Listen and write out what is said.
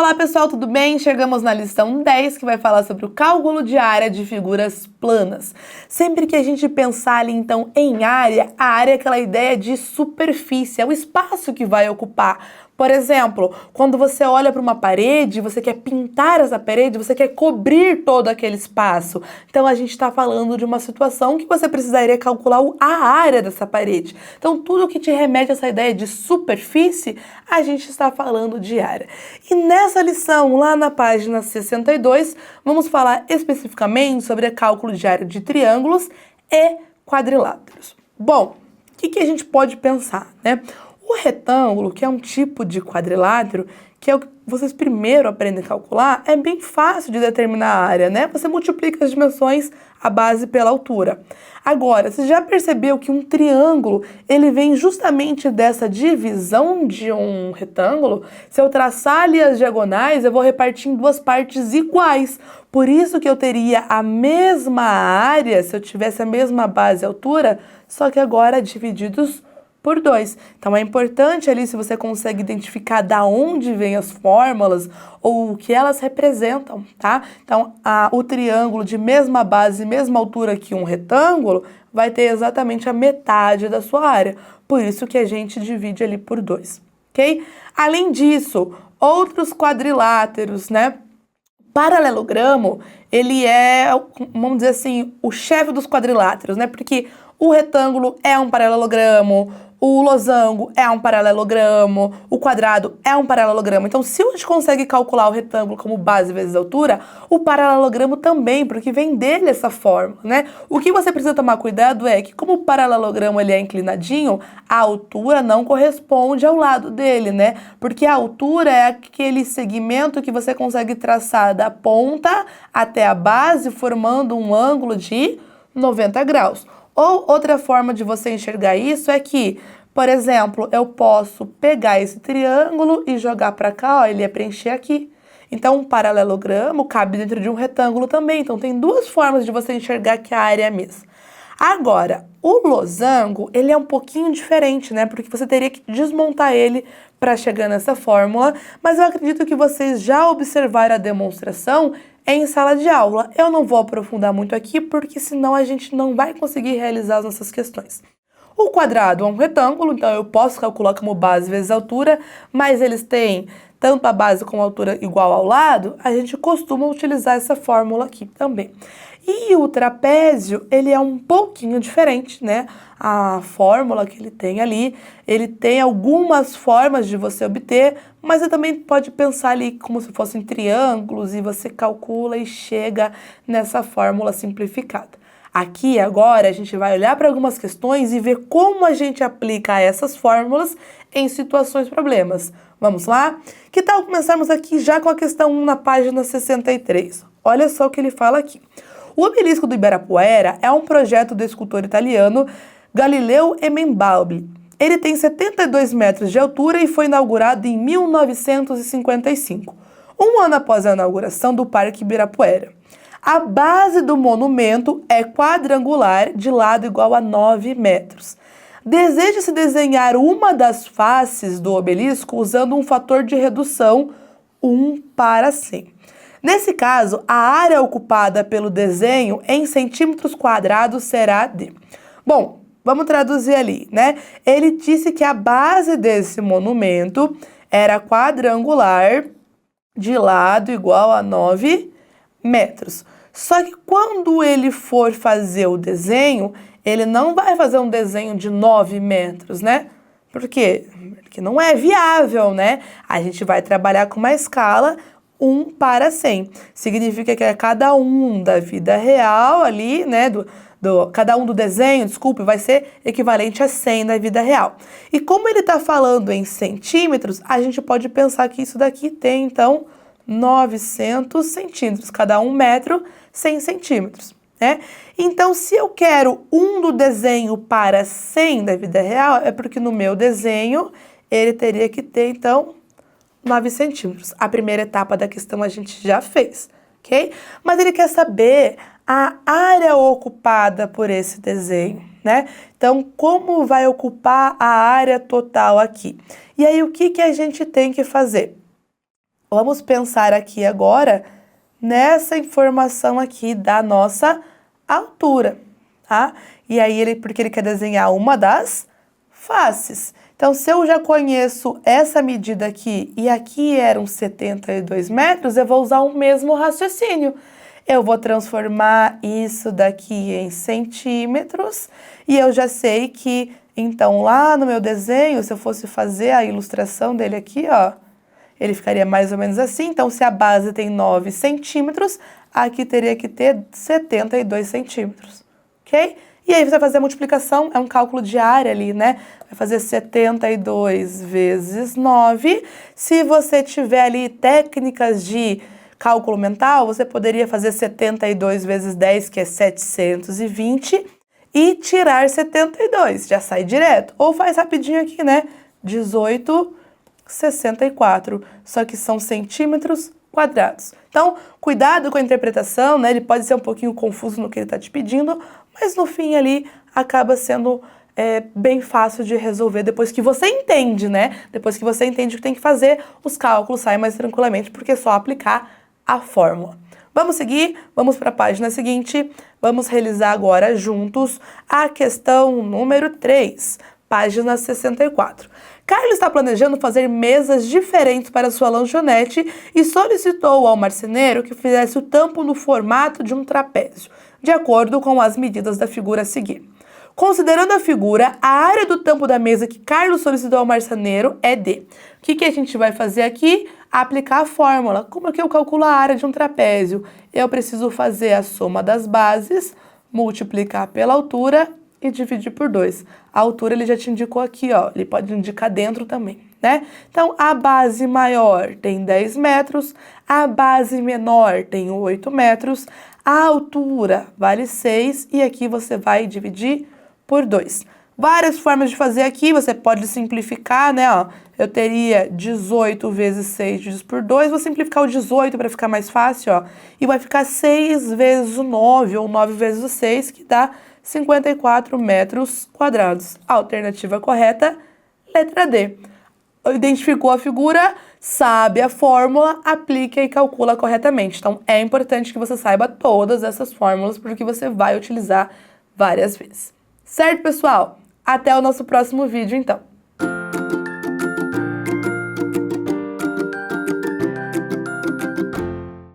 Olá pessoal, tudo bem? Chegamos na lição 10 que vai falar sobre o cálculo de área de figuras planas. Sempre que a gente pensar ali então em área, a área é aquela ideia de superfície, é o espaço que vai ocupar. Por exemplo, quando você olha para uma parede, você quer pintar essa parede, você quer cobrir todo aquele espaço. Então a gente está falando de uma situação que você precisaria calcular a área dessa parede. Então tudo que te remete a essa ideia de superfície, a gente está falando de área. E nessa lição, lá na página 62, vamos falar especificamente sobre o cálculo de área de triângulos e quadriláteros. Bom, o que a gente pode pensar, né? O retângulo, que é um tipo de quadrilátero, que é o que vocês primeiro aprendem a calcular, é bem fácil de determinar a área, né? Você multiplica as dimensões, a base pela altura. Agora, você já percebeu que um triângulo, ele vem justamente dessa divisão de um retângulo? Se eu traçar ali as diagonais, eu vou repartir em duas partes iguais. Por isso que eu teria a mesma área, se eu tivesse a mesma base e altura, só que agora divididos por 2. Então é importante ali se você consegue identificar da onde vêm as fórmulas ou o que elas representam, tá? Então o triângulo de mesma base, mesma altura que um retângulo vai ter exatamente a metade da sua área. Por isso que a gente divide ali por 2, ok? Além disso, outros quadriláteros, né? Paralelogramo, ele é, vamos dizer assim, o chefe dos quadriláteros, né? Porque o retângulo é um paralelogramo, o losango é um paralelogramo, o quadrado é um paralelogramo. Então, se a gente consegue calcular o retângulo como base vezes altura, o paralelogramo também, porque vem dele essa fórmula, né? O que você precisa tomar cuidado é que, como o paralelogramo ele é inclinadinho, a altura não corresponde ao lado dele, né? Porque a altura é aquele segmento que você consegue traçar da ponta até a base, formando um ângulo de 90 graus. Ou outra forma de você enxergar isso é que, por exemplo, eu posso pegar esse triângulo e jogar para cá, ó, ele ia preencher aqui. Então, um paralelogramo cabe dentro de um retângulo também. Então, tem duas formas de você enxergar que a área é a mesma. Agora, o losango, ele é um pouquinho diferente, né? Porque você teria que desmontar ele para chegar nessa fórmula, mas eu acredito que vocês já observaram a demonstração em sala de aula. Eu não vou aprofundar muito aqui, porque senão a gente não vai conseguir realizar as nossas questões. O quadrado é um retângulo, então eu posso calcular como base vezes altura, mas eles têm tanto a base como a altura igual ao lado, a gente costuma utilizar essa fórmula aqui também. E o trapézio, ele é um pouquinho diferente, né? A fórmula que ele tem ali, ele tem algumas formas de você obter, mas você também pode pensar ali como se fossem triângulos e você calcula e chega nessa fórmula simplificada. Aqui, agora, a gente vai olhar para algumas questões e ver como a gente aplica essas fórmulas em situações problemas. Vamos lá? Que tal começarmos aqui já com a questão 1 na página 63? Olha só o que ele fala aqui. O obelisco do Ibirapuera é um projeto do escultor italiano Galileo Emmenbaldi. Ele tem 72 metros de altura e foi inaugurado em 1955, um ano após a inauguração do Parque Ibirapuera. A base do monumento é quadrangular de lado igual a 9 metros. Deseja-se desenhar uma das faces do obelisco usando um fator de redução 1 para 100. Nesse caso, a área ocupada pelo desenho em centímetros quadrados será de... Bom, vamos traduzir ali, né? Ele disse que a base desse monumento era quadrangular de lado igual a 9 metros. Só que quando ele for fazer o desenho, ele não vai fazer um desenho de 9 metros, né? Por quê? Porque não é viável, né? A gente vai trabalhar com uma escala 1 para 100. Significa que é cada um da vida real ali, né? Cada um do desenho, desculpe, vai ser equivalente a 100 da vida real. E como ele está falando em centímetros, a gente pode pensar que isso daqui tem, então, 900 centímetros. Cada 1 metro, 100 centímetros, né? Então, se eu quero um do desenho para 100 da vida real, é porque no meu desenho ele teria que ter, então, 9 centímetros. A primeira etapa da questão a gente já fez, ok? Mas ele quer saber a área ocupada por esse desenho, né? Então, como vai ocupar a área total aqui? E aí, o que a gente tem que fazer? Vamos pensar aqui agora nessa informação aqui da nossa altura, tá? E aí, porque ele quer desenhar uma das faces. Então, se eu já conheço essa medida aqui e aqui eram 72 metros, eu vou usar o mesmo raciocínio. Eu vou transformar isso daqui em centímetros e eu já sei que, então, lá no meu desenho, se eu fosse fazer a ilustração dele aqui, ó, ele ficaria mais ou menos assim. Então, se a base tem 9 centímetros, aqui teria que ter 72 centímetros, ok? E aí você vai fazer a multiplicação, é um cálculo de área ali, né? Vai fazer 72 vezes 9. Se você tiver ali técnicas de cálculo mental, você poderia fazer 72 vezes 10, que é 720, e tirar 72, já sai direto. Ou faz rapidinho aqui, né? 18,64, só que são centímetros quadrados. Então, cuidado com a interpretação, né? Ele pode ser um pouquinho confuso no que ele está te pedindo, mas no fim ali acaba sendo bem fácil de resolver depois que você entende, né? Depois que você entende o que tem que fazer, os cálculos saem mais tranquilamente, porque é só aplicar a fórmula. Vamos seguir? Vamos para a página seguinte. Vamos realizar agora juntos a questão número 3, página 64. Carlos está planejando fazer mesas diferentes para sua lanchonete e solicitou ao marceneiro que fizesse o tampo no formato de um trapézio, de acordo com as medidas da figura a seguir. Considerando a figura, a área do tampo da mesa que Carlos solicitou ao marceneiro é D. O que a gente vai fazer aqui? Aplicar a fórmula. Como é que eu calculo a área de um trapézio? Eu preciso fazer a soma das bases, multiplicar pela altura e dividir por 2. A altura ele já te indicou aqui, ó. Ele pode indicar dentro também, né? Então, a base maior tem 10 metros, a base menor tem 8 metros, a altura vale 6 e aqui você vai dividir por 2. Várias formas de fazer aqui, você pode simplificar, né? Ó, eu teria 18 vezes 6 dividido por 2, vou simplificar o 18 para ficar mais fácil, ó. E vai ficar 6 vezes o 9, ou 9 vezes o 6, que dá 54 metros quadrados. A alternativa correta, letra D. Identificou a figura, sabe a fórmula, aplica e calcula corretamente. Então, é importante que você saiba todas essas fórmulas, porque você vai utilizar várias vezes. Certo, pessoal? Até o nosso próximo vídeo, então.